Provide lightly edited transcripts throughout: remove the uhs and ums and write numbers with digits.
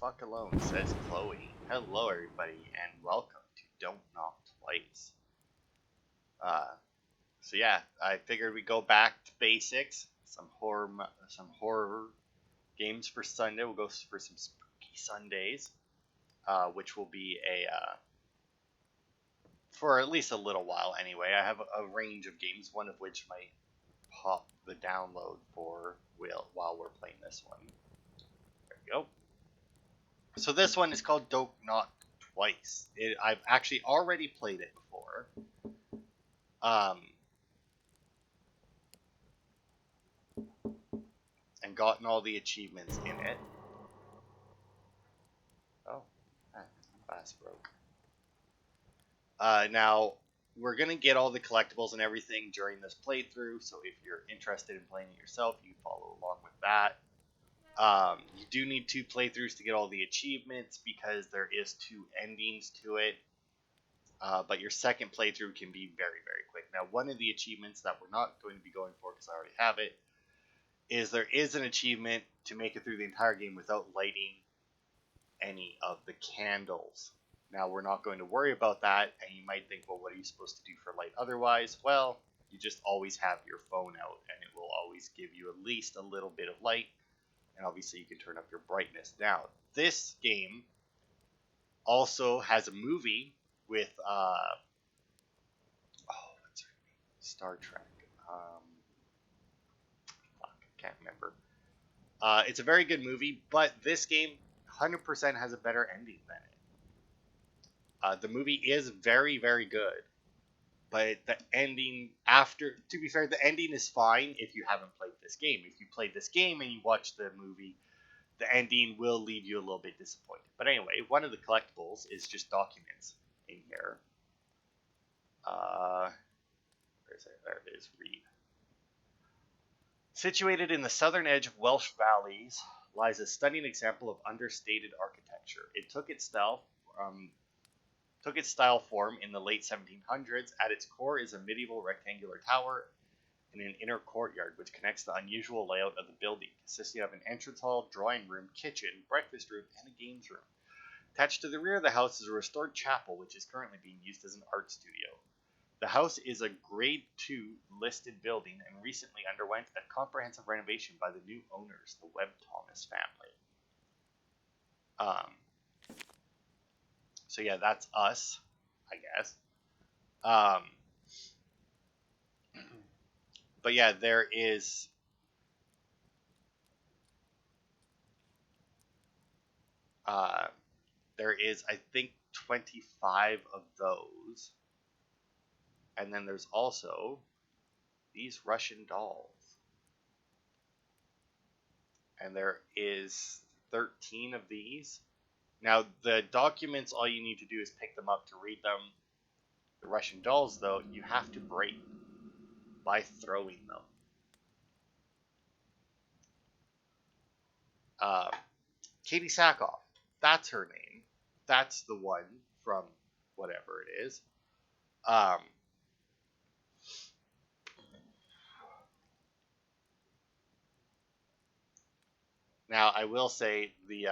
fuck alone, says Chloe. Hello, everybody, and welcome to Don't Knock Twice. So yeah, I figured we'd go back to basics. Some horror games for Sunday. We'll go for some spooky Sundays, which will be for at least a little while anyway. I have a range of games, one of which might pop the download for while we're playing this one. There we go. So this one is called Don't Knock Twice. I've actually already played it before. And gotten all the achievements in it. Oh, glass broke. Now, we're going to get all the collectibles and everything during this playthrough, so if you're interested in playing it yourself, you can follow along with that. You do need 2 playthroughs to get all the achievements, because there is 2 endings to it. But your second playthrough can be very, very quick. Now, one of the achievements that we're not going to be going for, because I already have it, is there is an achievement to make it through the entire game without lighting any of the candles. Now, we're not going to worry about that, and you might think, well, what are you supposed to do for light otherwise? Well, you just always have your phone out, and it will always give you at least a little bit of light, and obviously you can turn up your brightness. Now, this game also has a movie with, what's her name? Star Trek. Can't remember. It's a very good movie, but this game 100% has a better ending than it. The movie is very, very good, but the ending to be fair, the ending is fine if you haven't played this game. If you played this game and you watch the movie, the ending will leave you a little bit disappointed. But anyway, one of the collectibles is just documents in here. Where is it? There it is. Read. Situated in the southern edge of Welsh valleys lies a stunning example of understated architecture. It took its style form in the late 1700s. At its core is a medieval rectangular tower in an inner courtyard, which connects the unusual layout of the building, consisting of an entrance hall, drawing room, kitchen, breakfast room, and a games room. Attached to the rear of the house is a restored chapel, which is currently being used as an art studio. The house is a Grade 2 listed building and recently underwent a comprehensive renovation by the new owners, the Webb Thomas family. So yeah, that's us, I guess. But yeah, there is I think 25 of those. And then there's also these Russian dolls. And there is 13 of these. Now, the documents, all you need to do is pick them up to read them. The Russian dolls, though, you have to break by throwing them. Katie Sackhoff, that's her name. That's the one from whatever it is. Now, I will say the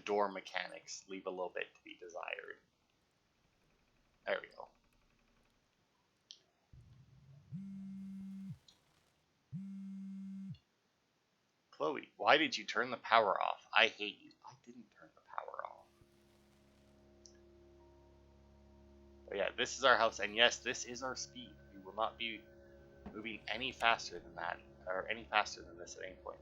door mechanics leave a little bit to be desired. There we go. Chloe, why did you turn the power off? I hate you. I didn't turn the power off. But yeah, this is our house, and yes, this is our speed. We will not be moving any faster than that, or any faster than this at any point.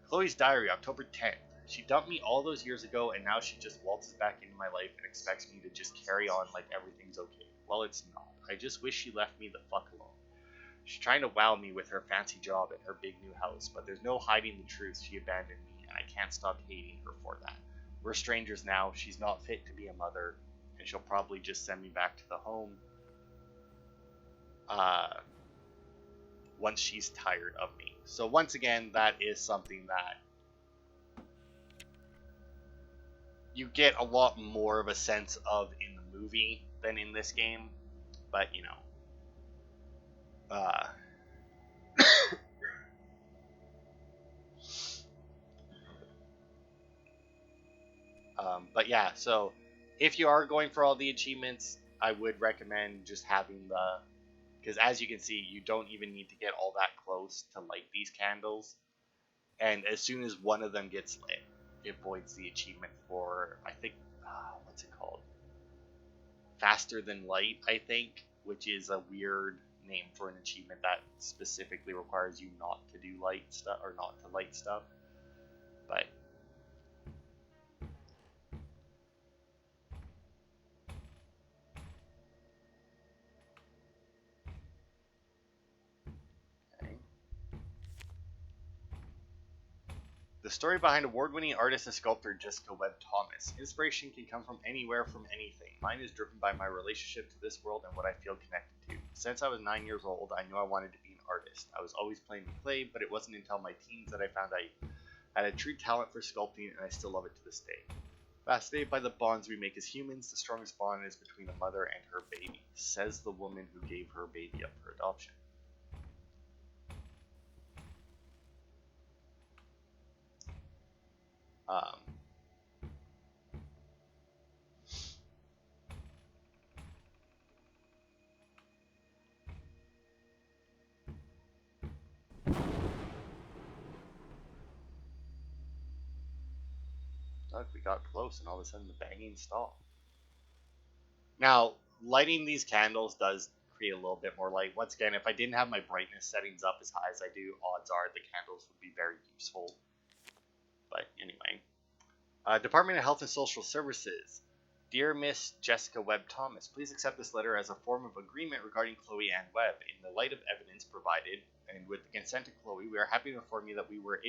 Chloe's diary, October 10th. She dumped me all those years ago, and now she just waltzes back into my life and expects me to just carry on like everything's okay. Well, it's not. I just wish she left me the fuck alone. She's trying to wow me with her fancy job and her big new house, but there's no hiding the truth. She abandoned me, and I can't stop hating her for that. We're strangers now. She's not fit to be a mother, and she'll probably just send me back to the home once she's tired of me. So once again, that is something that you get a lot more of a sense of in the movie than in this game, but you know. But yeah, so if you are going for all the achievements, I would recommend just having the, because as you can see, you don't even need to get all that close to light these candles. And as soon as one of them gets lit, it voids the achievement for, I think, what's it called? Faster than light, I think, which is a weird name for an achievement that specifically requires you not to do light stuff or not to light stuff. But okay. The story behind award-winning artist and sculptor Jessica Webb Thomas. Inspiration can come from anywhere, from anything. Mine is driven by my relationship to this world and what I feel connected to. Since I was 9 years old, I knew I wanted to be an artist. I was always playing with clay, but it wasn't until my teens that I found I had a true talent for sculpting, and I still love it to this day. Fascinated by the bonds we make as humans, the strongest bond is between a mother and her baby, says the woman who gave her baby up for adoption. Look, we got close, and all of a sudden the banging stopped. Now, lighting these candles does create a little bit more light. Once again, if I didn't have my brightness settings up as high as I do, odds are the candles would be very useful. But anyway. Department of Health and Social Services. Dear Miss Jessica Webb Thomas, please accept this letter as a form of agreement regarding Chloe Ann Webb. In the light of evidence provided, and with the consent of Chloe, we are happy to inform you that we are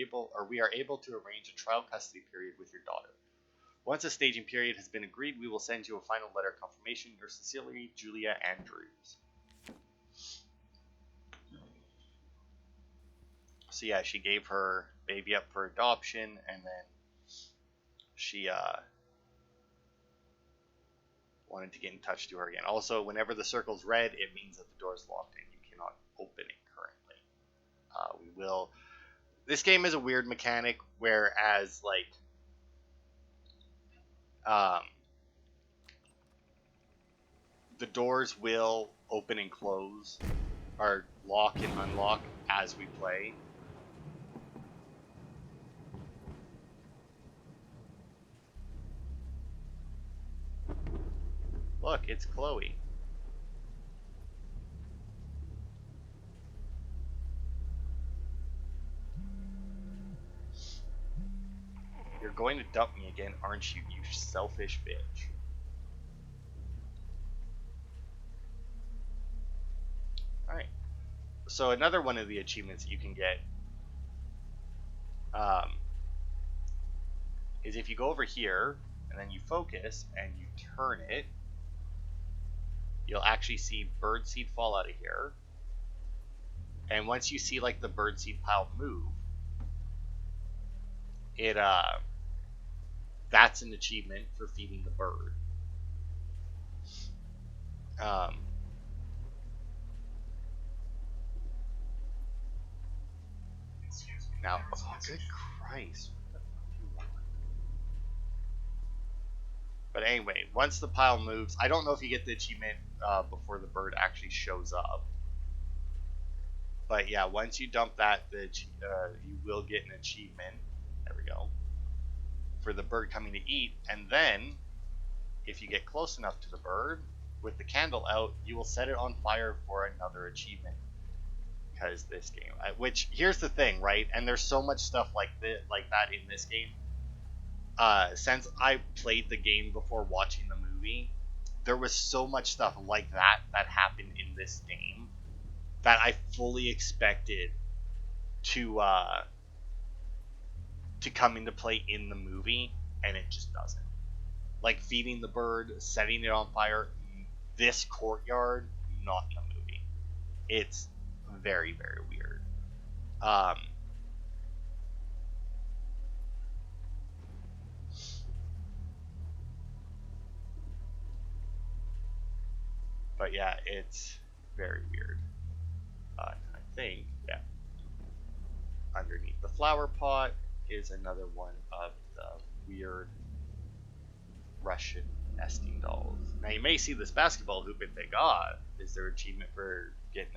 able to arrange a trial custody period with your daughter. Once a staging period has been agreed, we will send you a final letter confirmation. Yours sincerely, Julia Andrews. So yeah, she gave her baby up for adoption, and then she wanted to get in touch to her again. Also, whenever the circle's red, it means that the door is locked and you cannot open it currently. This game is a weird mechanic, whereas like the doors will open and close, or lock and unlock as we play. Look, it's Chloe. You're going to dump me again, aren't you, you selfish bitch? Alright. So another one of the achievements that you can get is if you go over here and then you focus and you turn it, you'll actually see birdseed fall out of here. And once you see like the birdseed pile move, it that's an achievement for feeding the bird. Now, oh, good Christ. But anyway, once the pile moves, I don't know if you get the achievement before the bird actually shows up. But yeah, once you dump that, you will get an achievement. There we go. For the bird coming to eat. And then, if you get close enough to the bird, with the candle out, you will set it on fire for another achievement. Because this game, which, here's the thing, right? And there's so much stuff like that in this game. Since I played the game before watching the movie, there was so much stuff like that happened in this game that I fully expected to come into play in the movie, and it just doesn't. Like feeding the bird, setting it on fire, this courtyard, not in the movie. It's very, very weird. But yeah, it's very weird. I think, yeah. Underneath the flower pot is another one of the weird Russian nesting dolls. Now you may see this basketball hoop and think, ah, is there achievement for getting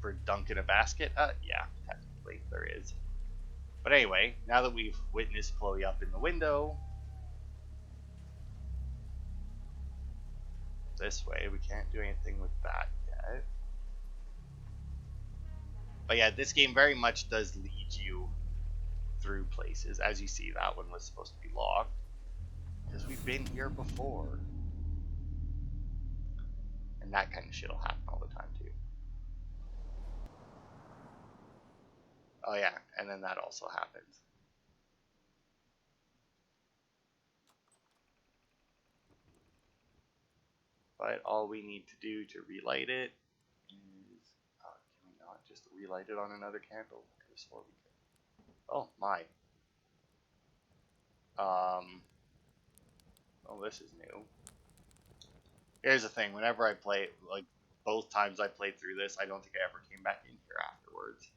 for dunking a basket? Yeah, technically there is. But anyway, now that we've witnessed Chloe up in the window, this way, we can't do anything with that yet. But yeah, this game very much does lead you through places. As you see, that one was supposed to be locked, because we've been here before. And that kind of shit will happen all the time too. Oh yeah, and then that also happens. But all we need to do to relight it is, can we not just relight it on another candle? I could have swore we could. Oh my. Oh, this is new. Here's the thing, whenever I play, like, both times I played through this, I don't think I ever came back in here afterwards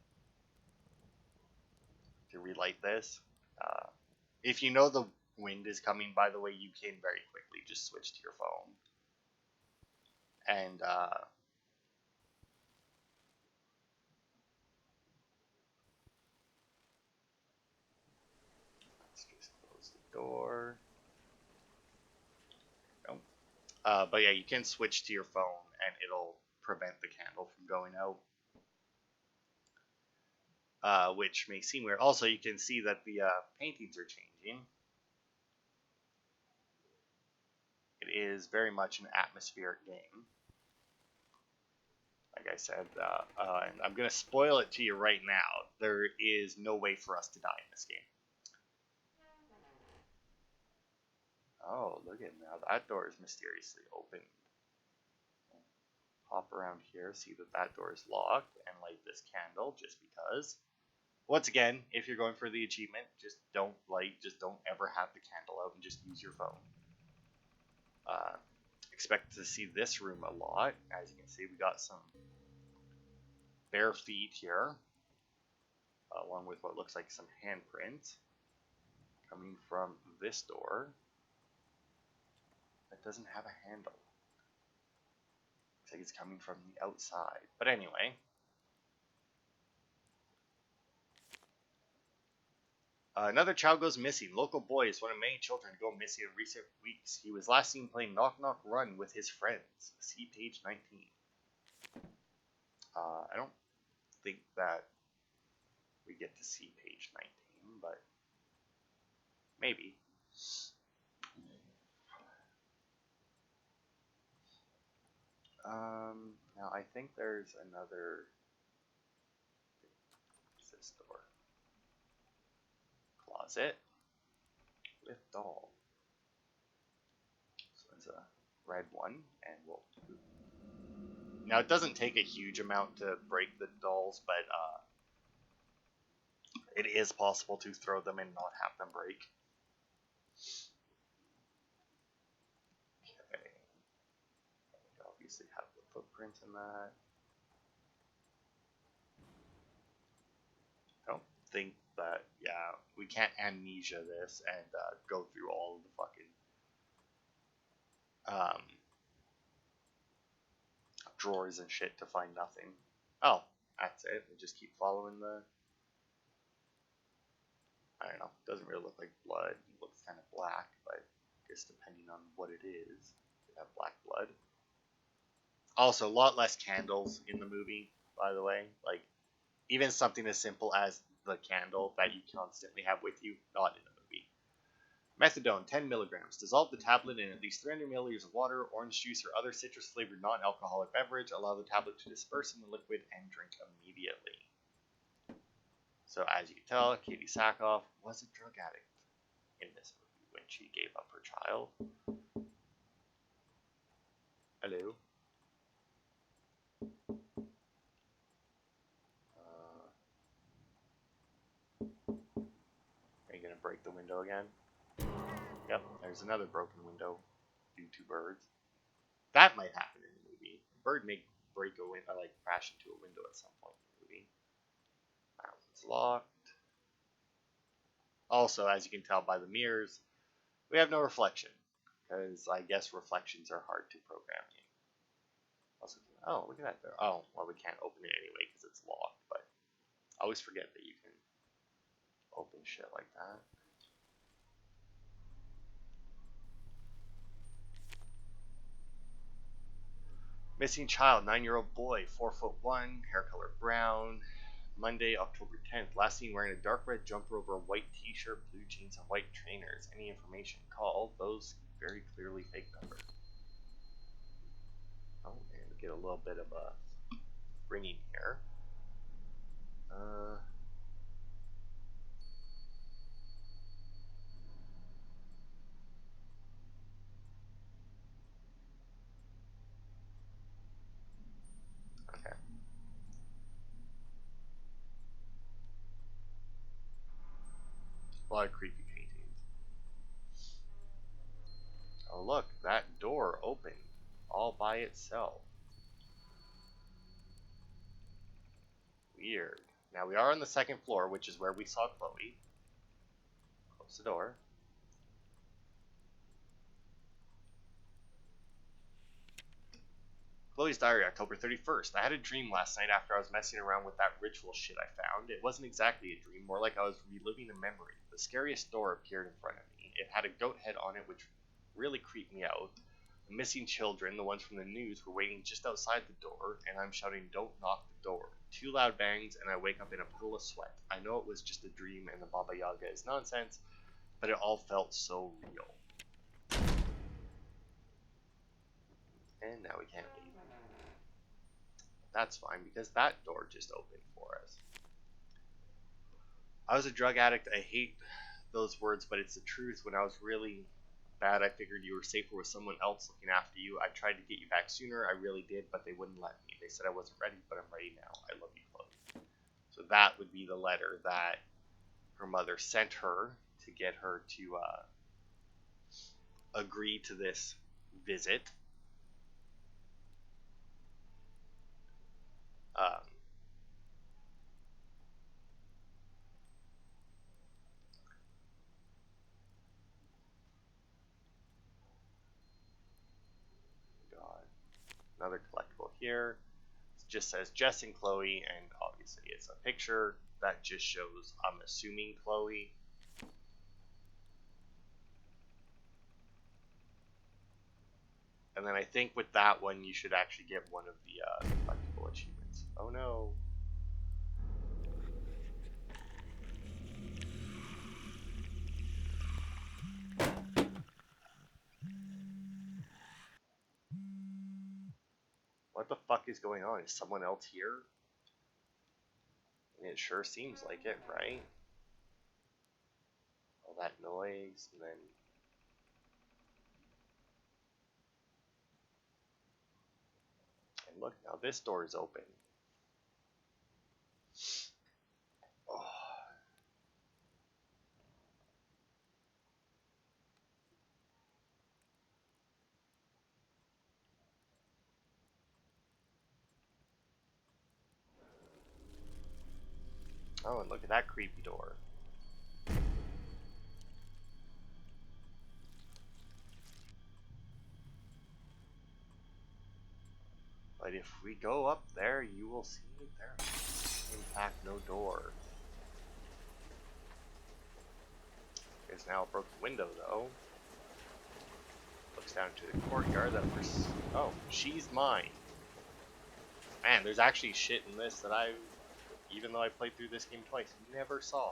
to relight this. If you know the wind is coming, by the way, you can very quickly just switch to your phone. And, let's just close the door. Nope. But yeah, you can switch to your phone and it'll prevent the candle from going out. Which may seem weird. Also, you can see that the paintings are changing. It is very much an atmospheric game. Like I said, and I'm going to spoil it to you right now. There is no way for us to die in this game. Oh, look at now. That door is mysteriously open. Hop around here, see that that door is locked, and light this candle just because. Once again, if you're going for the achievement, just don't ever have the candle out and just use your phone. Expect to see this room a lot. As you can see, we got some bare feet here, along with what looks like some handprints coming from this door that doesn't have a handle. Looks like it's coming from the outside. But anyway, another child goes missing. Local boy is one of many children to go missing in recent weeks. He was last seen playing Knock Knock Run with his friends. See page 19. I don't think that we get to see page 19, but maybe. Now I think there's another. What's this door? Closet with doll. So there's a red one, and we'll. Now it doesn't take a huge amount to break the dolls, but it is possible to throw them and not have them break. Okay. We obviously have the footprints in that. I don't think that, yeah, we can't amnesia this and go through all of the fucking drawers and shit to find nothing. Oh, that's it. We just keep following the. I don't know. It doesn't really look like blood. It looks kind of black, but I guess depending on what it is, you have black blood. Also, a lot less candles in the movie, by the way. Like, even something as simple as the candle that you constantly have with you, not in the movie. Methadone, 10 milligrams. Dissolve the tablet in at least 300 milliliters of water, orange juice, or other citrus-flavored non-alcoholic beverage. Allow the tablet to disperse in the liquid and drink immediately. So as you can tell, Katie Sackhoff was a drug addict in this movie when she gave up her child. Hello? Are you going to break the window again? Yep, there's another broken window due to birds. That might happen in the movie. A bird may break a window, like crash into a window at some point in the movie. That one's locked. Also, as you can tell by the mirrors, We have no reflection, because I guess reflections are hard to program in. Also, oh, look at that there. Oh, well, we can't open it anyway because it's locked, but I always forget that you can open shit like that. Missing child, 9-year-old boy, 4'1", hair color brown. Monday, October 10th. Last seen wearing a dark red jumper over a white t-shirt, blue jeans, and white trainers. Any information? Call those very clearly fake numbers. Oh man, we get a little bit of a ringing here. Okay. A lot of creepy paintings. Oh look, that door opened all by itself. Weird. Now we are on the second floor, which is where we saw Chloe. Close the door. Chloe's diary, October 31st. I had a dream last night after I was messing around with that ritual shit I found. It wasn't exactly a dream, more like I was reliving a memory. The scariest door appeared in front of me. It had a goat head on it, which really creeped me out. The missing children, the ones from the news, were waiting just outside the door, and I'm shouting, "Don't knock the door." 2 loud bangs, and I wake up in a puddle of sweat. I know it was just a dream and the Baba Yaga is nonsense, but it all felt so real. And now we can't leave. That's fine, because that door just opened for us. I was a drug addict. I hate those words, but it's the truth. When I was really bad, I figured you were safer with someone else looking after you. I tried to get you back sooner. I really did, but they wouldn't let me. They said I wasn't ready, but I'm ready now. I love you, Chloe. So that would be the letter that her mother sent her to get her to agree to this visit. God, another collectible here. It just says Jess and Chloe, and obviously it's a picture that just shows, I'm assuming, Chloe. And then I think with that one, you should actually get one of the collectible achievements. Oh no. What the fuck is going on? Is someone else here? And it sure seems like it, right? All that noise, and then... And look, now this door is open. Oh. Oh, and look at that creepy door. But if we go up there, you will see that there is, in fact, no door. There's now a broken window, though. Looks down to the courtyard. That was... Oh, she's mine. Man, there's actually shit in this that I, even though I played through this game twice, never saw.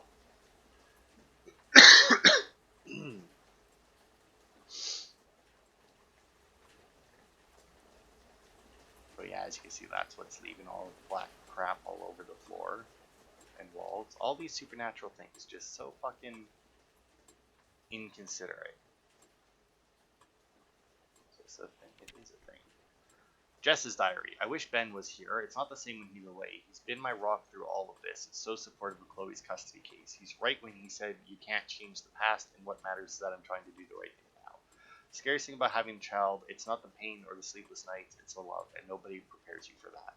But yeah, as you can see, that's what's leaving all the black crap all over the floor and walls. All these supernatural things, just so fucking inconsiderate. Is this a thing? It is a thing. Jess's diary. I wish Ben was here. It's not the same when he's away. He's been my rock through all of this. He's so supportive of Chloe's custody case. He's right when he said you can't change the past, and what matters is that I'm trying to do the right thing now. The scariest thing about having a child, it's not the pain or the sleepless nights, it's the love, and nobody prepares you for that.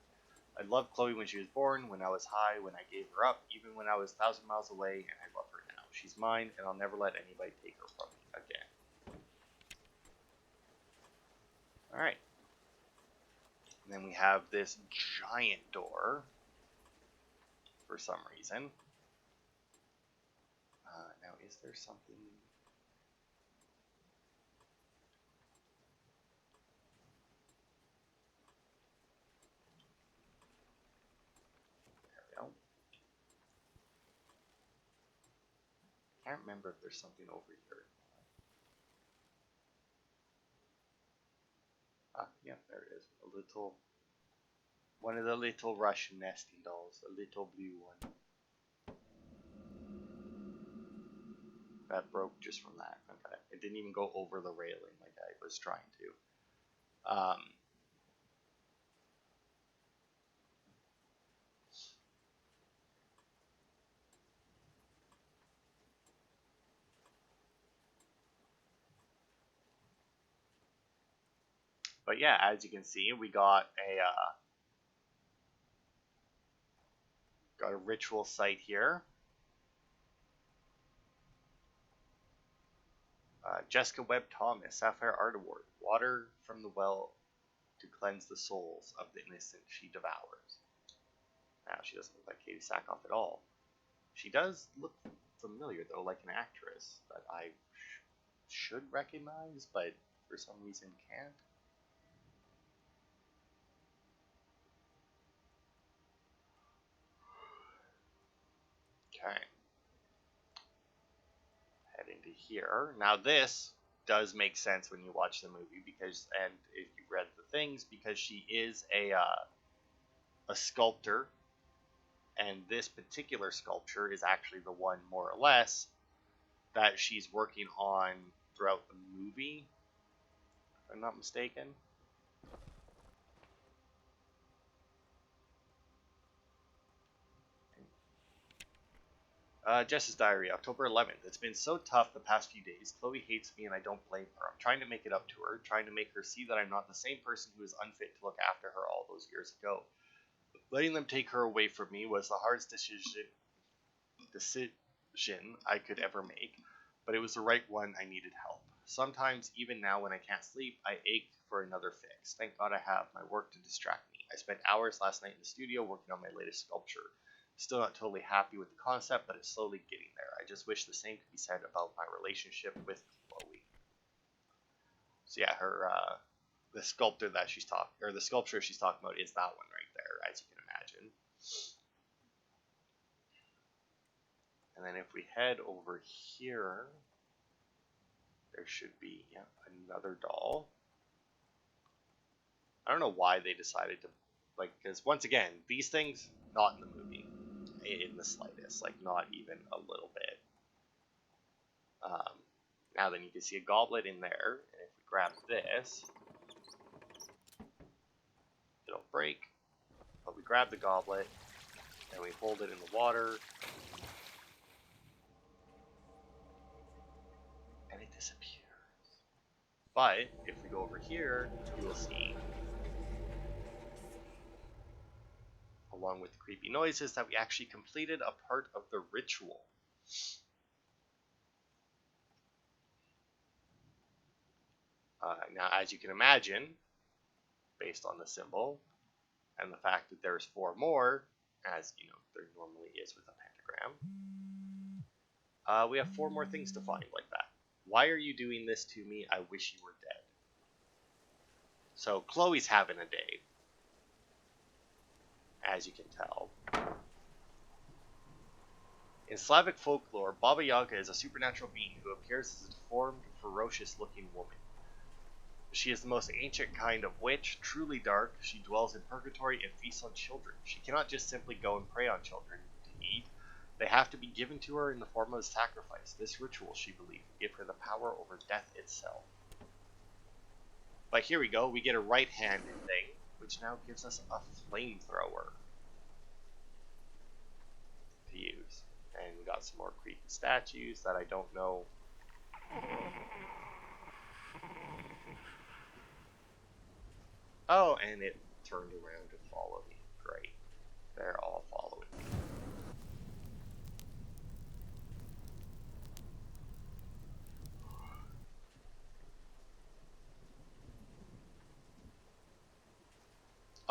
I loved Chloe when she was born, when I was high, when I gave her up, even when I was 1,000 miles away, and I love her now. She's mine, and I'll never let anybody take her from me again. Alright. And then we have this giant door for some reason. Now, is there something... There we go. Can't remember if there's something over here. Ah, yeah, there it is. A little... One of the little Russian nesting dolls. A little blue one. That broke just from that. Okay. It didn't even go over the railing like I was trying to. But yeah, as you can see, we got a ritual site here. Jessica Webb Thomas, Sapphire Art Award. Water from the well to cleanse the souls of the innocent she devours. Now, she doesn't look like Katie Sackhoff at all. She does look familiar, though, like an actress that I should recognize, but for some reason can't. Okay. Head into here. Now this does make sense when you watch the movie because, and if you read the things, because she is a sculptor, and this particular sculpture is actually the one, more or less, that she's working on throughout the movie, if I'm not mistaken. Jess's diary, October 11th. It's been so tough the past few days. Chloe hates me and I don't blame her. I'm trying to make it up to her, trying to make her see that I'm not the same person who was unfit to look after her all those years ago. Letting them take her away from me was the hardest decision I could ever make, but it was the right one. I needed help. Sometimes, even now when I can't sleep, I ache for another fix. Thank God I have my work to distract me. I spent hours last night in the studio working on my latest sculpture. Still not totally happy with the concept, but it's slowly getting there. I just wish the same could be said about my relationship with Chloe. So yeah, her the sculptor that she's talking, or the sculpture she's talking about, is that one right there, as you can imagine. And then if we head over here, there should be another doll. I don't know why they decided to, like, because once again, these things not in the movie in the slightest, like not even a little bit. Now then, you can see a goblet in there, and if we grab this, it'll break. But we grab the goblet, and we hold it in the water, and it disappears. But if we go over here, you will see, along with the creepy noises, that we actually completed a part of the ritual. Now, as you can imagine, based on the symbol and the fact that there's 4 more, as you know there normally is with a pentagram, we have 4 more things to find like that. Why are you doing this to me? I wish you were dead. So Chloe's having a day, as you can tell. In Slavic folklore, Baba Yaga is a supernatural being who appears as a deformed, ferocious-looking woman. She is the most ancient kind of witch, truly dark. She dwells in purgatory and feasts on children. She cannot just simply go and prey on children to eat. They have to be given to her in the form of a sacrifice. This ritual, she believed, would give her the power over death itself. But here we go, we get a right-handed thing, which now gives us a flamethrower to use. And we got some more creepy statues that I don't know. Oh, and it turned around to follow me. Great. They're all following me.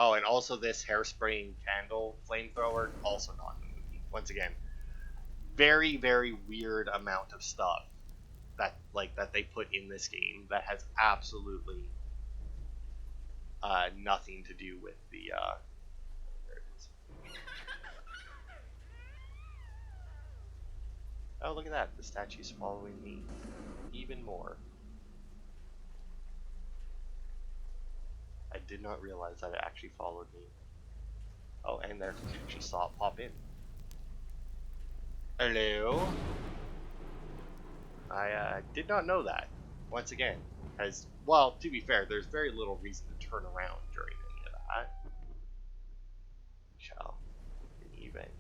Oh, and also this hair-spraying candle flamethrower, also not in the movie. Once again, very, very weird amount of stuff that they put in this game that has absolutely nothing to do with the. There it is. Oh, look at that! The statue's following me even more. I did not realize that it actually followed me. Oh, and there, she saw it pop in. Hello. I did not know that. Once again, because, well, to be fair, there's very little reason to turn around during any of that. Shall an event.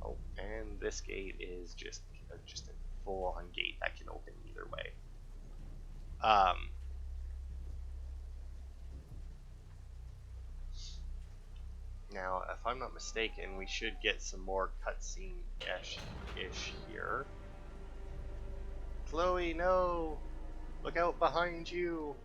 Oh, and this gate is just a full-on gate that can open either way. Now, if I'm not mistaken, we should get some more cutscene-ish here. Chloe, no! Look out behind you!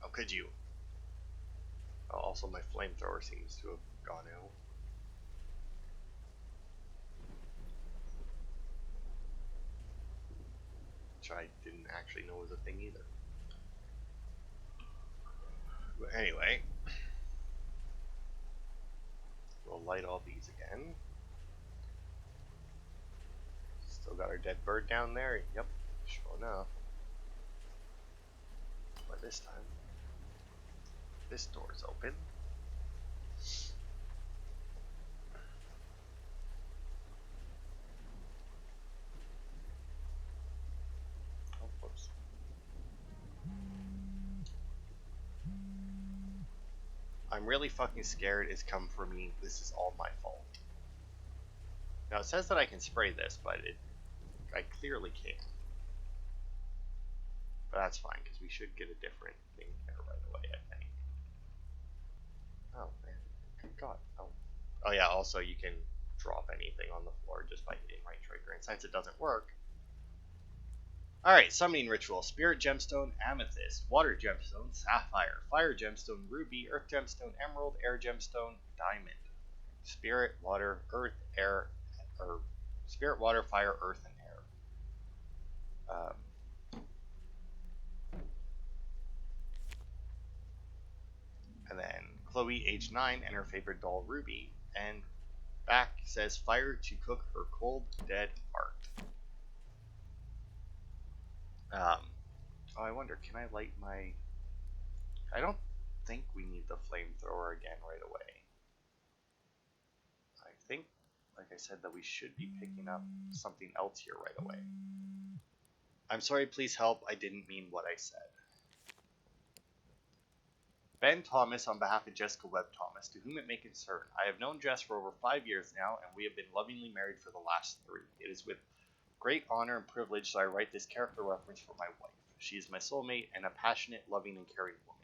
How could you? Oh, also, my flamethrower seems to have gone out. Which I didn't actually know was a thing either. But anyway, we'll light all these again. Still got our dead bird down there. Yep, sure enough. But this time, this door's open. Oh, whoops. I'm really fucking scared it's come for me. This is all my fault. Now it says that I can spray this, but I clearly can't. But that's fine, because we should get a different thing there right away, I think. Oh, man. Good God. Oh yeah, also you can drop anything on the floor just by hitting right trigger. And since it doesn't work... Alright, summoning ritual. Spirit gemstone, amethyst. Water gemstone, sapphire. Fire gemstone, ruby. Earth gemstone, emerald. Air gemstone, diamond. Spirit, water, earth, air, or spirit, water, fire, earth, and air. And then Chloe, age 9, and her favorite doll, Ruby. And back says fire to cook her cold, dead heart. Oh, I wonder, can I light my... I don't think we need the flamethrower again right away. I think, like I said, that we should be picking up something else here right away. I'm sorry, please help. I didn't mean what I said. Ben Thomas on behalf of Jessica Webb Thomas, to whom it may concern. I have known Jess for over 5 years now, and we have been lovingly married for the last 3. It is with great honor and privilege that I write this character reference for my wife. She is my soulmate and a passionate, loving, and caring woman.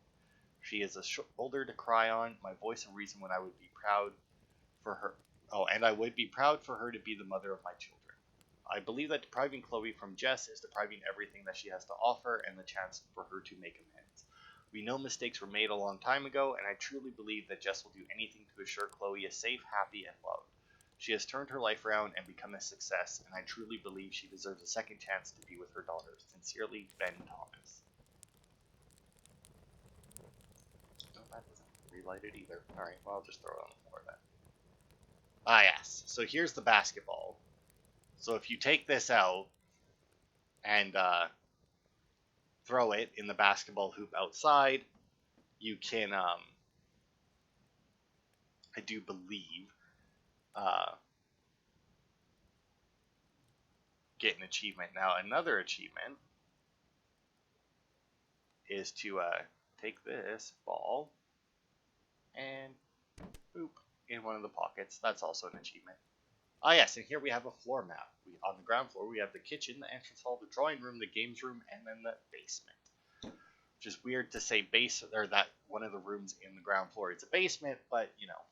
She is a shoulder to cry on, my voice of reason when I would be proud for her. Oh, and I would be proud for her to be the mother of my children. I believe that depriving Chloe from Jess is depriving everything that she has to offer and the chance for her to make amends. We know mistakes were made a long time ago, and I truly believe that Jess will do anything to assure Chloe is safe, happy, and loved. She has turned her life around and become a success, and I truly believe she deserves a second chance to be with her daughter. Sincerely, Ben Thomas. No, that doesn't relight it either. Alright, well, I'll just throw it on the floor then. Ah, yes. So here's the basketball. So if you take this out and throw it in the basketball hoop outside, you can, I do believe, get an achievement. Now, another achievement is to take this ball and boop in one of the pockets. That's also an achievement. Ah, yes, and here we have a floor map. On the ground floor, we have the kitchen, the entrance hall, the drawing room, the games room, and then the basement. Which is weird to say or that one of the rooms in the ground floor is a basement, but, you know.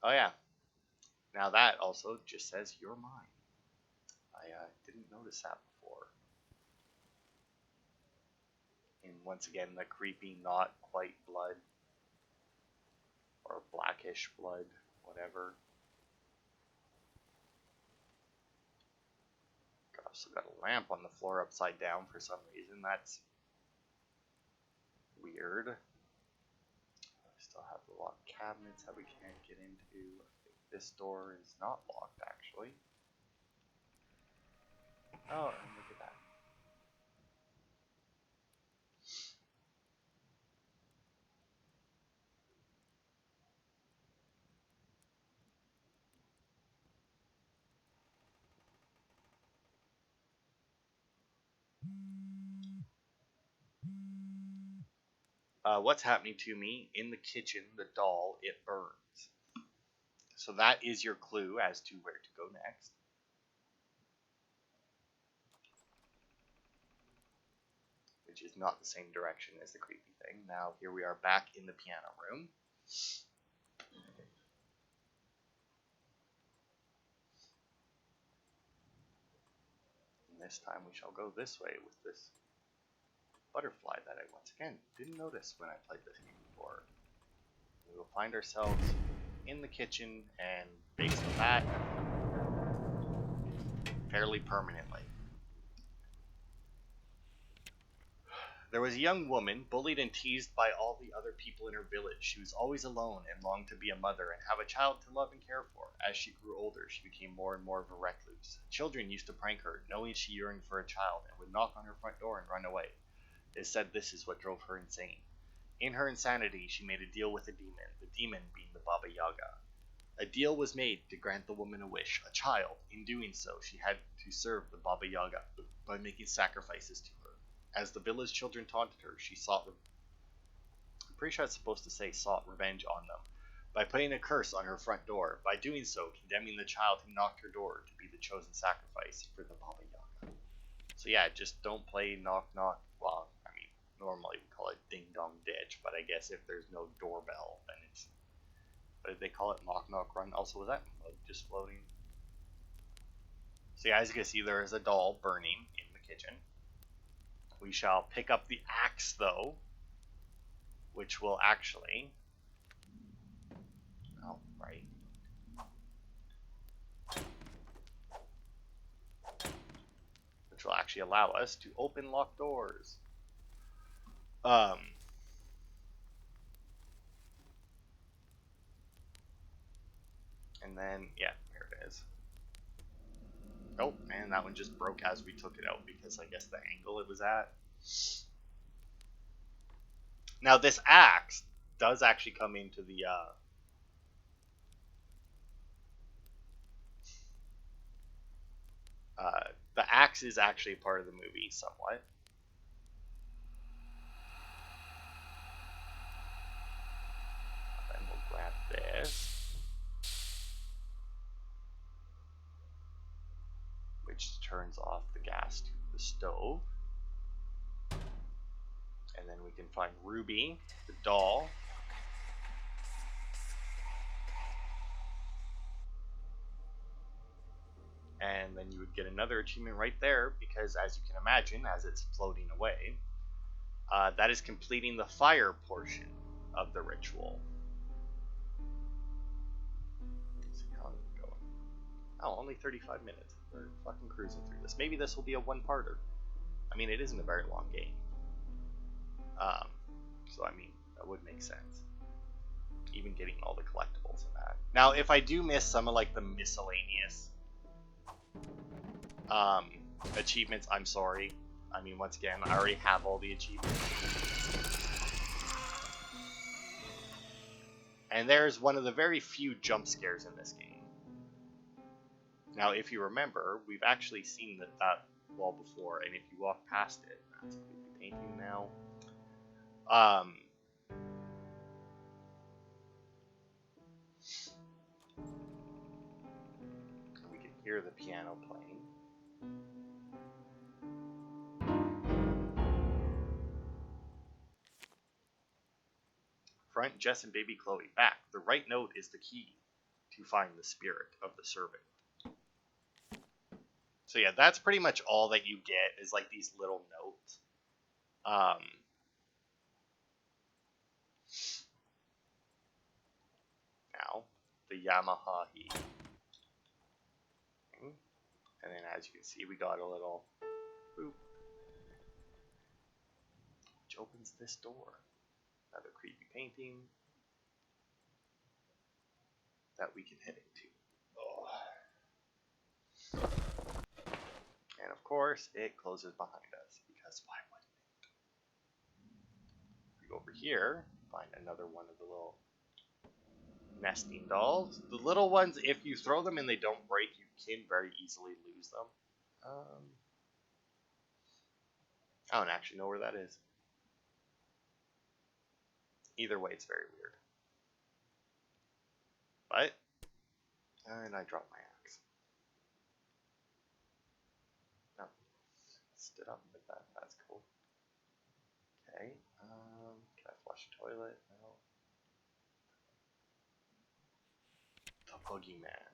Oh yeah. Now that also just says you're mine. I didn't notice that before. And once again, the creepy, not quite blood, or blackish blood, whatever. I've also got a lamp on the floor upside down for some reason. That's weird. I still have the locked cabinets that we can't get into. I think this door is not locked, actually. Oh, and look at that. What's happening to me in the kitchen? The doll, it burns. So that is your clue as to where to go next. Which is not the same direction as the creepy thing. Now here we are back in the piano room. And this time we shall go this way with this butterfly that I once again didn't notice when I played this game before. We will find ourselves in the kitchen and based on that fairly permanently. There was a young woman, bullied and teased by all the other people in her village. She was always alone and longed to be a mother and have a child to love and care for. As she grew older, she became more and more of a recluse. Children used to prank her, knowing she yearned for a child, and would knock on her front door and run away. It said this is what drove her insane. In her insanity, she made a deal with a demon, the demon being the Baba Yaga. A deal was made to grant the woman a wish, a child. In doing so, she had to serve the Baba Yaga by making sacrifices to her. As the village children taunted her, she sought I'm pretty sure it's supposed to say sought revenge on them by putting a curse on her front door. By doing so, condemning the child who knocked her door to be the chosen sacrifice for the Baba Yaga. So yeah, just don't play knock knock. Well, I mean, normally we call it ding dong ditch, but I guess if there's no doorbell, then it's. What did they call it? Knock knock run. Also, was that mud just floating? So yeah, as you can see, there is a doll burning in the kitchen. We shall pick up the axe, though, which will actually... Oh, right. Which will actually allow us to open locked doors. And then, yeah, here it is. Oh, and that one just broke as we took it out because I guess the angle it was at. Now, this axe does actually come into the axe is actually part of the movie somewhat. Then we'll grab this, which turns off the gas to the stove. And then we can find Ruby, the doll. And then you would get another achievement right there, because as you can imagine, as it's floating away, that is completing the fire portion of the ritual. Let's see how it's going. Oh, only 35 minutes. We're fucking cruising through this. Maybe this will be a one-parter. I mean, it isn't a very long game. So, I mean, that would make sense. Even getting all the collectibles and that. Now, if I do miss some of, like, the miscellaneous achievements, I'm sorry. I mean, once again, I already have all the achievements. And there's one of the very few jump scares in this game. Now, if you remember, we've actually seen that wall before, and if you walk past it, that's a creepy painting now. We can hear the piano playing. Front Jess and baby Chloe back. The right note is the key. to find the spirit of the servant. So yeah, that's pretty much all that you get is like these little notes. Now, the Yamaha. And then as you can see, we got a little boop, which opens this door. Another creepy painting that we can head into. Oh. And of course, it closes behind us, because why wouldn't it? We go over here, find another one of the little nesting dolls. The little ones, if you throw them and they don't break, you can very easily lose them. I don't actually know where that is. Either way, it's very weird. But, and I dropped my axe. No, stood up with that. That's cool. Okay. Can I flush the toilet? No. The boogeyman.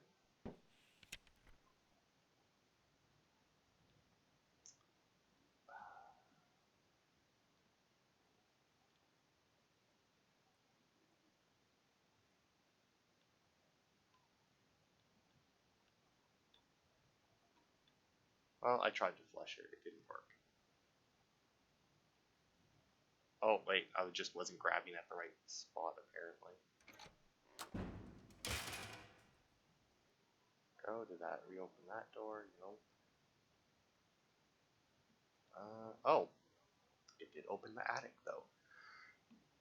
Well, I tried to flush it. It didn't work. Oh, wait. I just wasn't grabbing at the right spot, apparently. Go. Did that reopen that door? Nope. Oh. It did open the attic, though.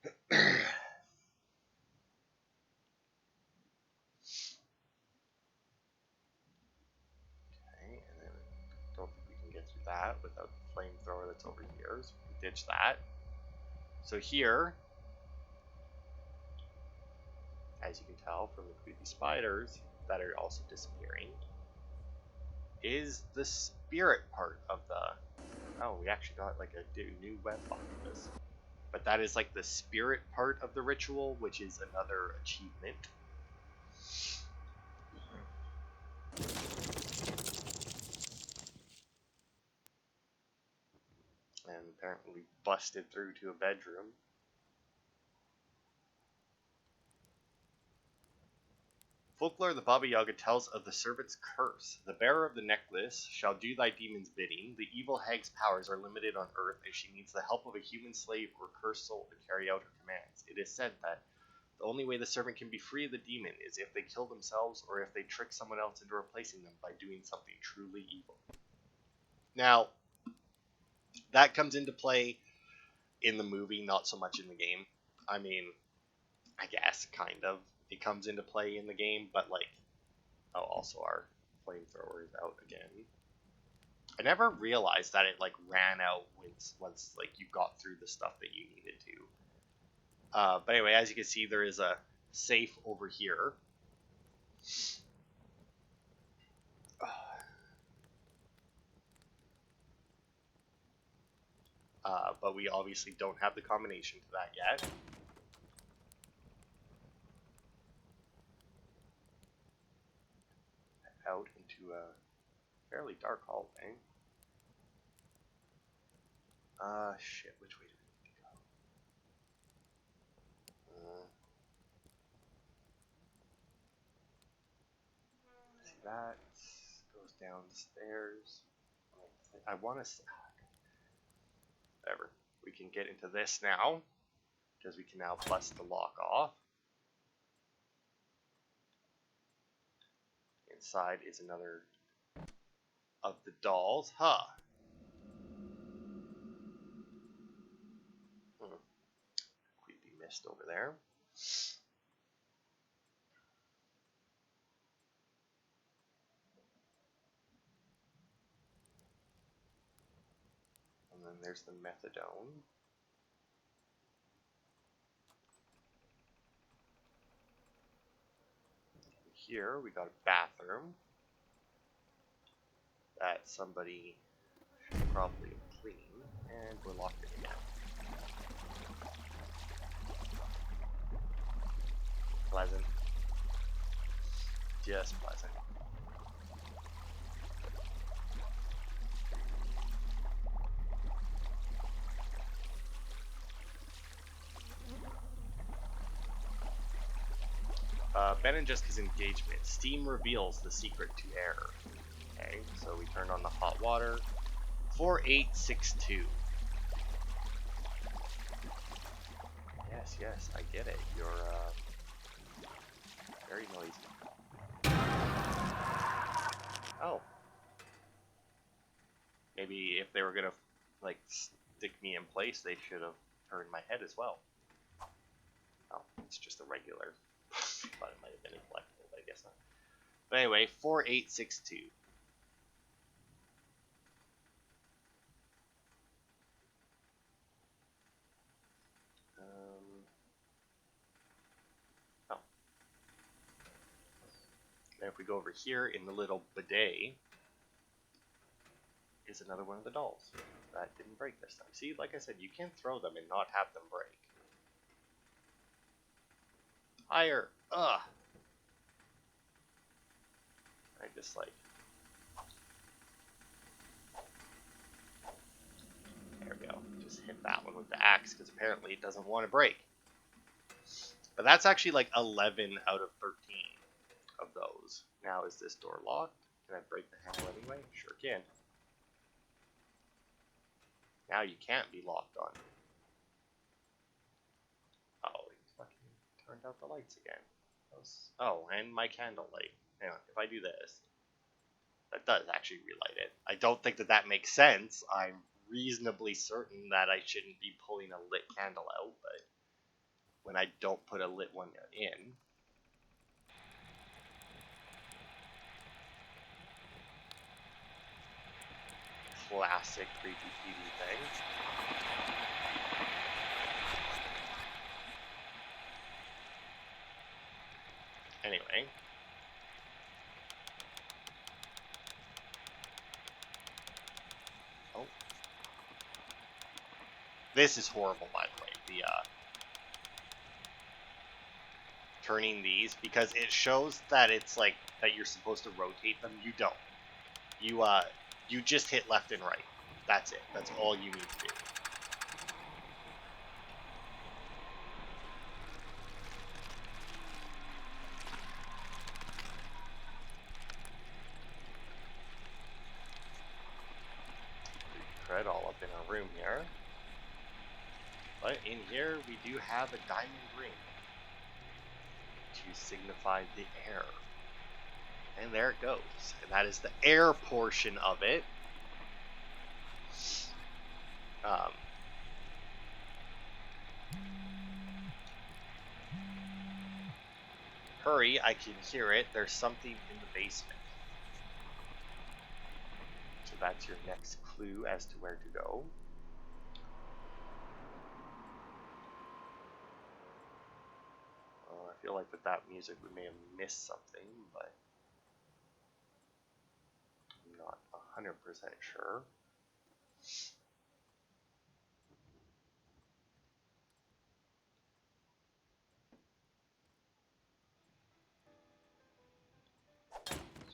Okay, and then I don't think we can get through that without the flamethrower that's over here, so we can ditch that. So here, as you can tell from the creepy spiders that are also disappearing, is the spirit part of the... Oh, we actually got like a new web on this. But that is like the spirit part of the ritual, which is another achievement. And apparently we busted through to a bedroom. Folklore of the Baba Yaga tells of the servant's curse. The bearer of the necklace shall do thy demon's bidding. The evil hag's powers are limited on earth, and she needs the help of a human slave or cursed soul to carry out her commands. It is said that the only way the servant can be free of the demon is if they kill themselves or if they trick someone else into replacing them by doing something truly evil. Now, that comes into play in the movie, not so much in the game. I mean, I guess, kind of. It comes into play in the game, but like, oh, also our flamethrower is out again. I never realized that it like ran out once like you got through the stuff that you needed to. But anyway, as you can see, there is a safe over here. But we obviously don't have the combination to that yet. Out into a fairly dark hallway. Shit, which way do we need to go? See, that goes down the stairs. I want to... Whatever. We can get into this now, because we can now plus the lock off. Inside is another of the dolls. Huh. Creepy mist over there. And then there's the methadone. Here we got a bathroom that somebody should probably clean, and we're locked in again. Pleasant. just pleasant. Ben and Jessica's engagement. Steam reveals the secret to error. Okay, so we turned on the hot water. 4862. Yes, I get it. You're very noisy. Oh. Maybe if they were gonna like stick me in place, they should have turned my head as well. Oh, it's just a regular. Thought it might have been a collectible, but I guess not. But anyway, 4862. Oh. And if we go over here in the little bidet, is another one of the dolls. That didn't break this time. See, like I said, you can throw them and not have them break. Higher! Ugh! I just like... There we go. Just hit that one with the axe, because apparently it doesn't want to break. But that's actually like 11 out of 13 of those. Now, is this door locked? Can I break the handle anyway? Sure can. Now you can't be locked on. Oh, he fucking turned out the lights again. Oh, and my candle light. Hang on, if I do this, that does actually relight it. I don't think that that makes sense. I'm reasonably certain that I shouldn't be pulling a lit candle out, but when I don't put a lit one in. Classic creepy TV thing. Anyway. Oh. This is horrible, by the way. The, turning these, because it shows that it's like, that you're supposed to rotate them. You don't. You just hit left and right. That's it. That's all you need to do. Crud all up in our room here. But in here, we do have a diamond ring to signify the air. And there it goes. And that is the air portion of it. Hurry, I can hear it. There's something in the basement. So that's your next clue as to where to go. I feel like with that music we may have missed something, but I'm not 100% sure.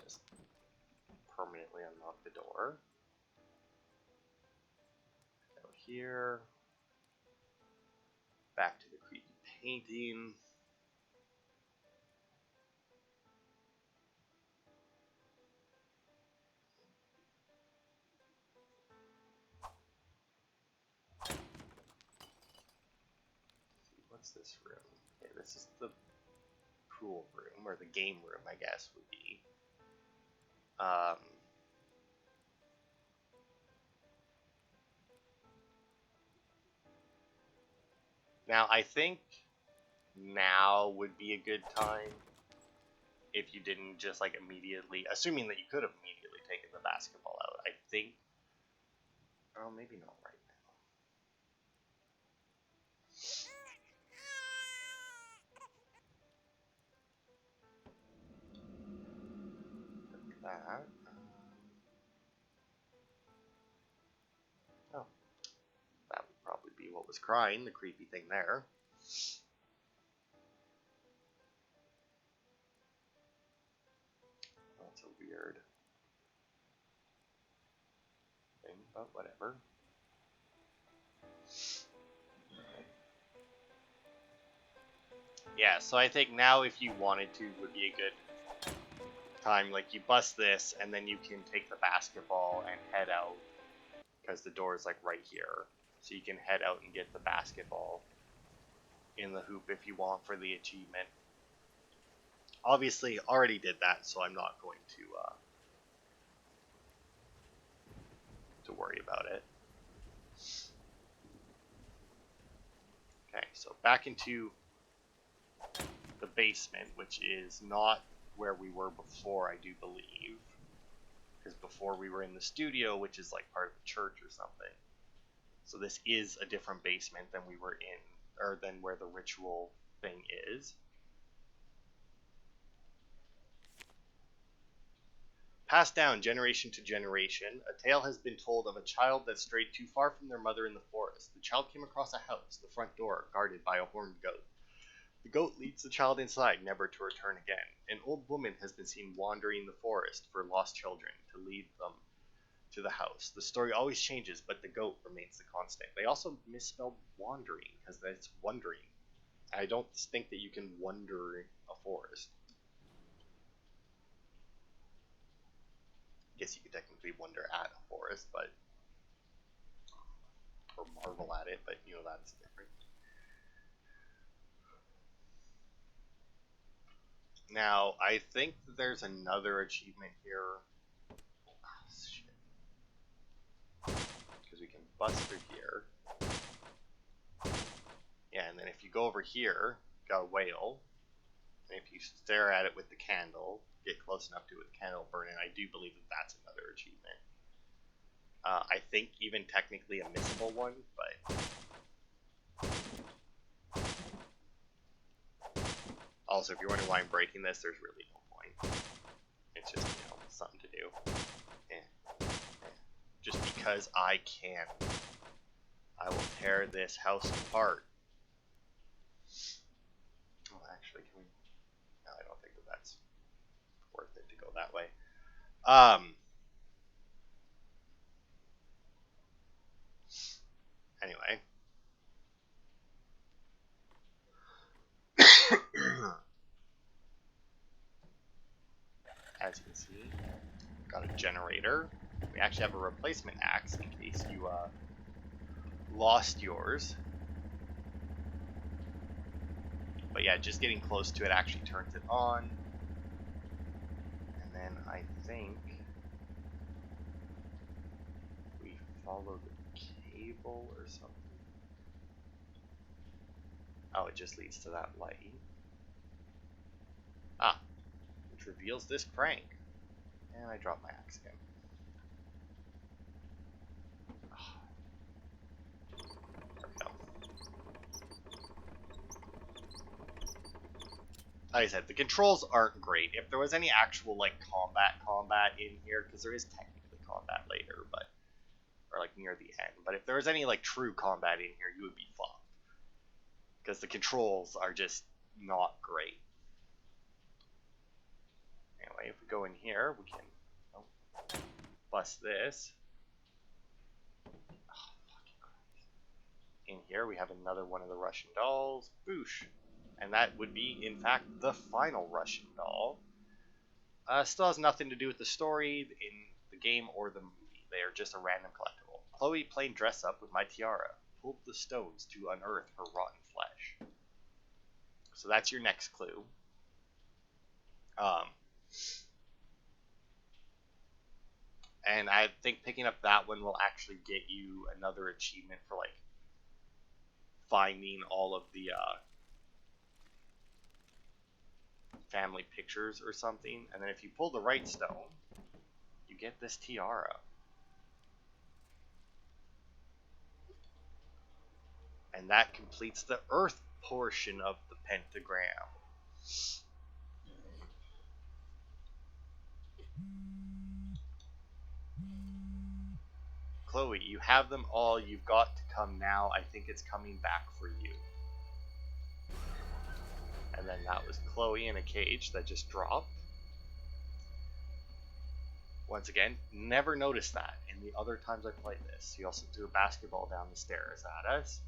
Just permanently unlock the door. Go here. Back to the creepy painting. What's this room? Okay, this is the pool room, or the game room, I guess, would be. Now, I think now would be a good time if you didn't just, like, immediately, assuming that you could have immediately taken the basketball out, I think. Oh, maybe not right now. Like that. Oh, that would probably be what was crying, the creepy thing there. That's a weird thing, but whatever. Yeah, so I think now if you wanted to would be a good time. Like, you bust this, and then you can take the basketball and head out, because the door is like right here. So you can head out and get the basketball in the hoop if you want for the achievement. Obviously, already did that, so I'm not going to worry about it. Okay, so back into the basement, which is not where we were before, I do believe. Because before we were in the studio, which is like part of the church or something. So this is a different basement than we were in, or than where the ritual thing is. Passed down generation to generation, a tale has been told of a child that strayed too far from their mother in the forest. The child came across a house, the front door guarded by a horned goat. The goat leads the child inside, never to return again. An old woman has been seen wandering the forest for lost children to lead them to the house. The story always changes, but the goat remains the constant. They also misspelled wandering, because that's wandering. I don't think that you can wander a forest. I guess you could technically wonder at a forest, but or marvel at it, but you know that's different. Now, I think that there's another achievement here. Oh, shit. Because we can bust through here. Yeah, and then if you go over here, got a whale. And if you stare at it with the candle, get close enough to it with the candle burning, I do believe that that's another achievement. I think even technically a missable one, but also, if you're wondering why I'm breaking this, there's really no point. It's just, you know, something to do. Just because I can. I will tear this house apart. Oh, actually, can we... No, I don't think that that's worth it to go that way. Anyway. As you can see, got a generator. We actually have a replacement axe in case you lost yours. But yeah, just getting close to it actually turns it on. And then I think we follow the cable or something. Oh, it just leads to that light. Ah, which reveals this crank. And I dropped my axe again. There we go. Like I said, the controls aren't great. If there was any actual like combat in here, because there is technically combat later, but or like near the end. But if there was any like true combat in here, you would be fucked. Because the controls are just not great. Anyway, if we go in here, we can bust this. Oh, fucking Christ. In here, we have another one of the Russian dolls. Boosh. And that would be, in fact, the final Russian doll. Still has nothing to do with the story in the game or the movie. They are just a random collectible. Chloe playing dress up with my tiara. Pulled the stones to unearth her rotten flesh. So that's your next clue. And I think picking up that one will actually get you another achievement for like finding all of the family pictures or something. And then if you pull the right stone, you get this tiara. And that completes the earth portion of the pentagram. Chloe, you have them all. You've got to come now. I think it's coming back for you. And then that was Chloe in a cage that just dropped. Once again, never noticed that in the other times I played this. You also threw a basketball down the stairs at us.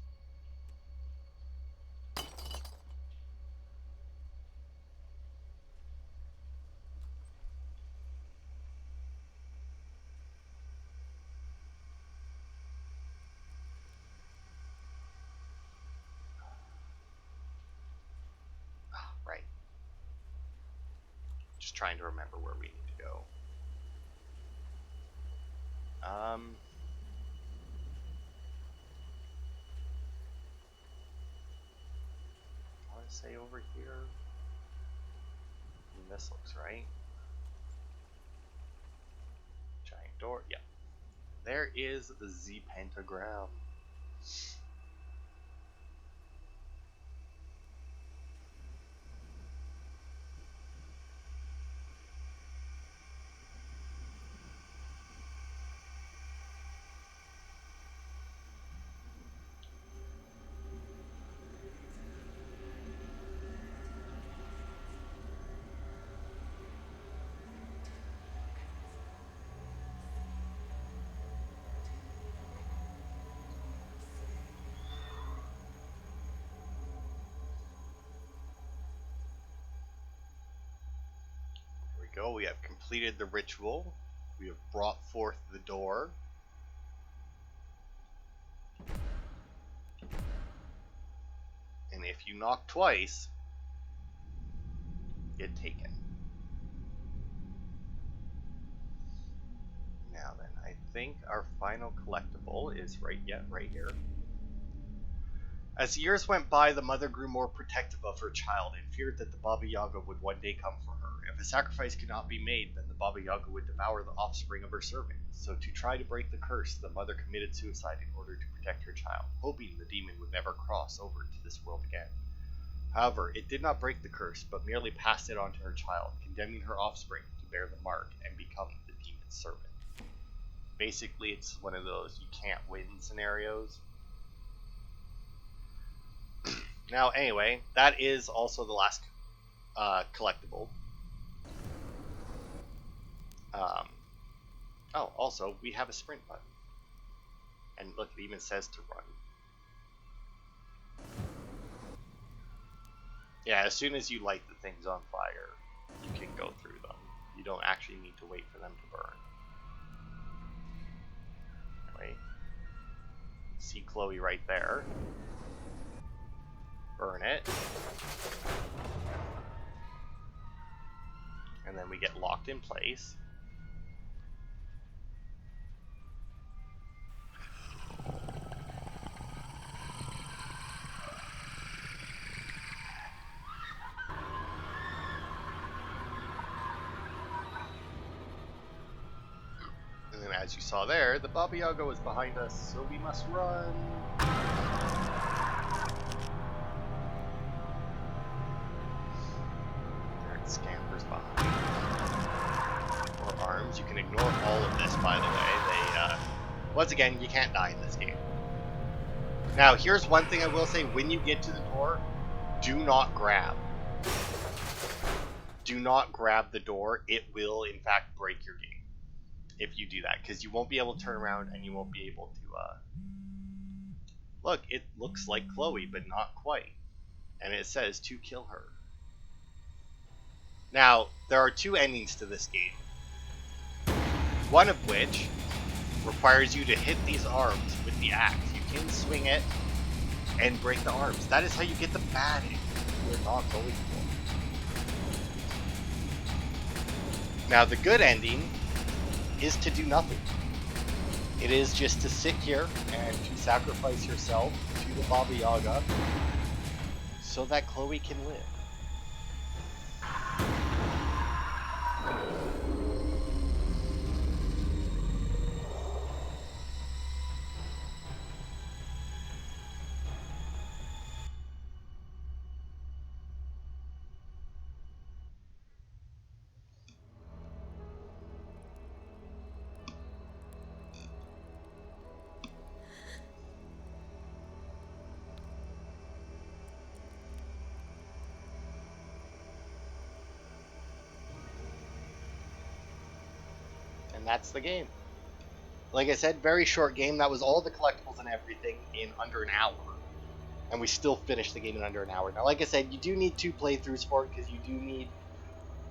Right. Just trying to remember where we need to go. I want to say over here. I mean, this looks right. Giant door. Yeah. There is the Z pentagram. Go. We have completed the ritual. We have brought forth the door. And if you knock twice, get taken. Now then, I think our final collectible is right here. As the years went by, the mother grew more protective of her child and feared that the Baba Yaga would one day come for her. If a sacrifice could not be made, then the Baba Yaga would devour the offspring of her servant. So to try to break the curse, the mother committed suicide in order to protect her child, hoping the demon would never cross over to this world again. However, it did not break the curse, but merely passed it on to her child, condemning her offspring to bear the mark and become the demon's servant. Basically, it's one of those you can't win scenarios. Now, anyway, that is also the last collectible. Oh, also, we have a sprint button. And look, it even says to run. Yeah, as soon as you light the things on fire, you can go through them. You don't actually need to wait for them to burn. Anyway, see Chloe right there. Burn it. And then we get locked in place. And then as you saw there, the Baba Yaga was behind us, so we must run. Scampers behind. Or arms. You can ignore all of this, by the way. Once again, you can't die in this game. Now, here's one thing I will say. When you get to the door, do not grab. Do not grab the door. It will, in fact, break your game if you do that, because you won't be able to turn around and you won't be able to... Look, it looks like Chloe, but not quite. And it says to kill her. Now, there are two endings to this game. One of which requires you to hit these arms with the axe. You can swing it and break the arms. That is how you get the bad ending you're not going for. Now, the good ending is to do nothing. It is just to sit here and to sacrifice yourself to the Baba Yaga so that Chloe can live. And that's the game. Like I said, very short game. That was all the collectibles and everything in under an hour. And we still finished the game in under an hour. Now, like I said, you do need 2 playthroughs for it because you do need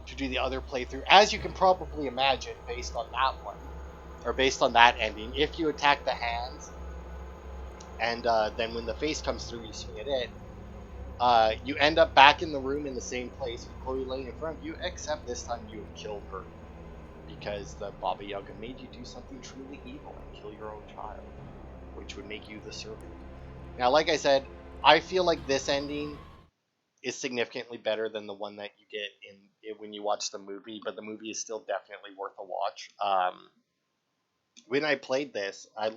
to do the other playthrough. As you can probably imagine, based on that one, or based on that ending, if you attack the hands, and then when the face comes through, you swing it in, you end up back in the room in the same place with Chloe laying in front of you, except this time you have killed her. Because the Baba Yaga made you do something truly evil and kill your own child, which would make you the serpent. Now, like I said, I feel like this ending is significantly better than the one that you get in when you watch the movie, but the movie is still definitely worth a watch. When I played this, I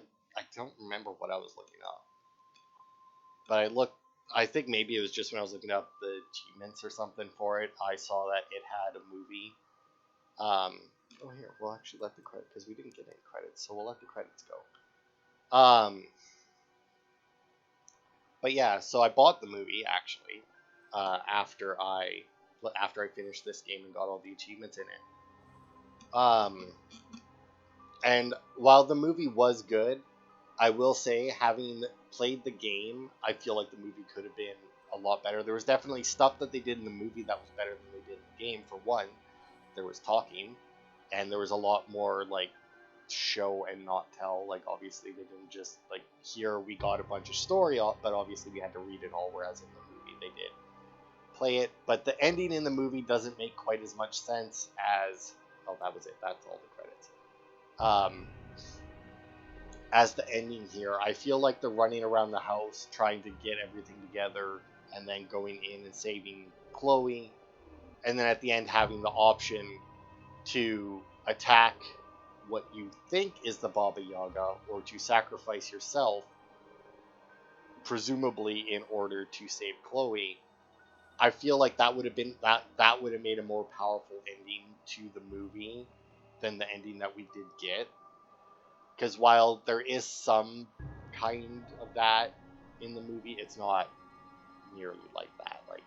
don't remember what I was looking up, but I think maybe it was just when I was looking up the achievements or something for it. I saw that it had a movie. Oh, here, we'll actually let the credit, because we didn't get any credits, so we'll let the credits go. But yeah, so I bought the movie actually after I finished this game and got all the achievements in it. And while the movie was good, I will say, having played the game, I feel like the movie could have been a lot better. There was definitely stuff that they did in the movie that was better than they did in the game. For one, there was talking, and there was a lot more like show and not tell. Like, obviously they didn't just like, here we got a bunch of story, but obviously we had to read it all, whereas in the movie they did play it. But the ending in the movie doesn't make quite as much sense as, oh, that was it, that's all the credits, as the ending here. I feel like the running around the house trying to get everything together and then going in and saving Chloe, and then at the end having the option to attack what you think is the Baba Yaga, or to sacrifice yourself, presumably in order to save Chloe. I feel like that would have been that would have made a more powerful ending to the movie than the ending that we did get. Because while there is some kind of that in the movie, it's not nearly like that. Like,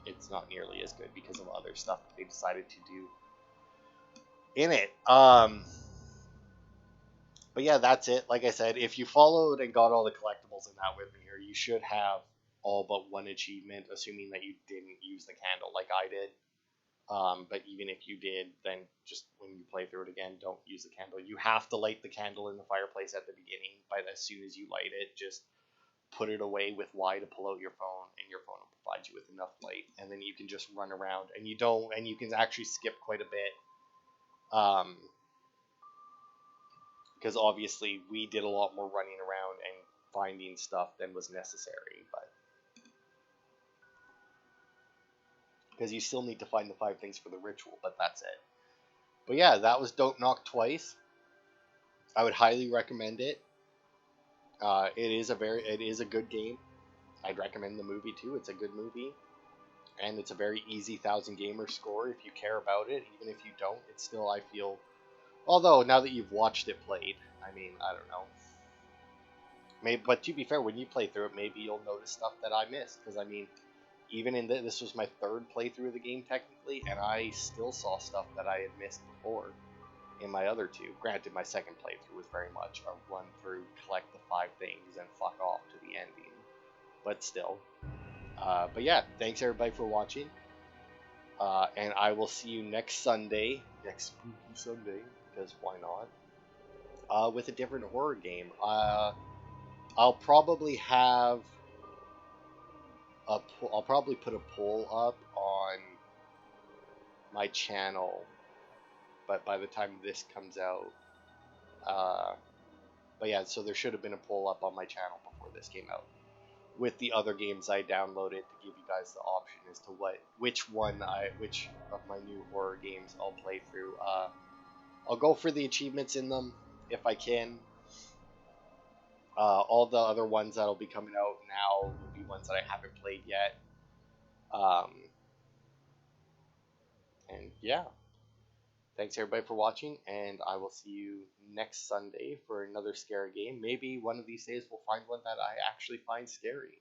it's not nearly as good because of other stuff that they decided to do in it. But yeah, that's it. Like I said, if you followed and got all the collectibles in that with me here, you should have all but one achievement, assuming that you didn't use the candle like I did. But even if you did, then just when you play through it again, don't use the candle. You have to light the candle in the fireplace at the beginning, but as soon as you light it, just put it away with Y to pull out your phone, and your phone will provide you with enough light, and then you can just run around, and you can actually skip quite a bit. Because obviously we did a lot more running around and finding stuff than was necessary, but because you still need to find the 5 things for the ritual, but that's it. But yeah, that was Don't Knock Twice. I would highly recommend it. It is a good game. I'd recommend the movie too. It's a good movie, and it's a very easy 1,000 gamer score if you care about it. Even if you don't, it's still, I feel. Although now that you've watched it played, I mean, I don't know. Maybe, but to be fair, when you play through it, maybe you'll notice stuff that I missed. Because I mean, even in this was my 3rd playthrough of the game technically, and I still saw stuff that I had missed before in my other 2. Granted, my 2nd playthrough was very much a run through, collect the 5 things, and fuck off to the ending. But still. But yeah, thanks everybody for watching. And I will see you next Sunday, next spooky Sunday, because why not? With a different horror game. I'll probably have I'll probably put a poll up on my channel, but by the time this comes out, but yeah, so there should have been a poll up on my channel before this came out with the other games I downloaded to give you guys the option as to which of my new horror games I'll play through. I'll go for the achievements in them if I can. All the other ones that'll be coming out now will be ones that I haven't played yet. And yeah, thanks everybody for watching, and I will see you next Sunday for another scary game. Maybe one of these days we'll find one that I actually find scary.